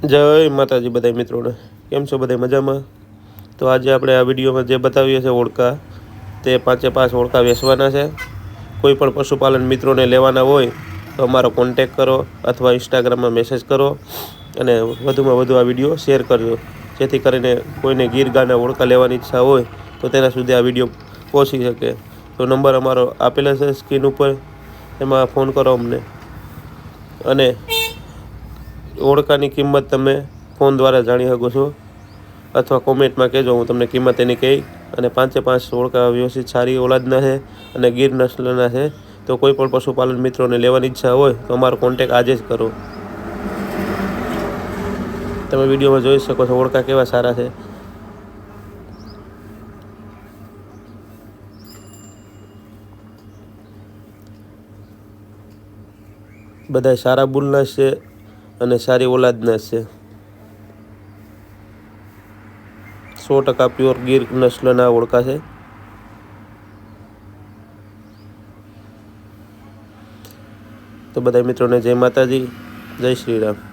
જય માતાજી બધા મિત્રોને, કેમ છો બધા મજામાં? તો આજે આપણે આ વિડીયોમાં જે બતાવીએ છીએ ઓળકા, તે 5 ઓળકા વેચવાના છે. કોઈ પણ પશુપાલન મિત્રોને લેવાના હોય તો અમારો કોન્ટેક કરો અથવા ઇન્સ્ટાગ્રામમાં મેસેજ કરો અને વધુમાં વધુ આ વિડીયો શેર કરજો, જેથી કરીને કોઈને ગીર ગાયના ઓળકા લેવાની ઈચ્છા હોય તો તેના સુધી આ વિડીયો પહોંચી શકે. તો નંબર અમારો આપેલો છે સ્ક્રીન ઉપર, એમાં ફોન કરો અમને. અને ઓળકાની કિંમત તમે ફોન દ્વારા જાણી શકો છો અથવા કોમેન્ટમાં કહેજો, હું તમને કિંમત એની કહી. અને 5 ઓળકા વ્યવસ્થિત સારી ઓલાદના છે અને ગીર નસ્લના છે. તો કોઈ પણ પશુપાલન મિત્રોને લેવાની ઈચ્છા હોય તો અમારો કોન્ટેક આજે જ કરો. તમે વિડીયોમાં જોઈ શકો છો ઓળકા કેવા સારા છે. બધા સારા બુલના છે અને સારી ઓલાદના છે. 100% પ્યોર ગીર નસ્લના ઓળકા છે. તો બધા મિત્રોને જય માતાજી, જય શ્રી રામ.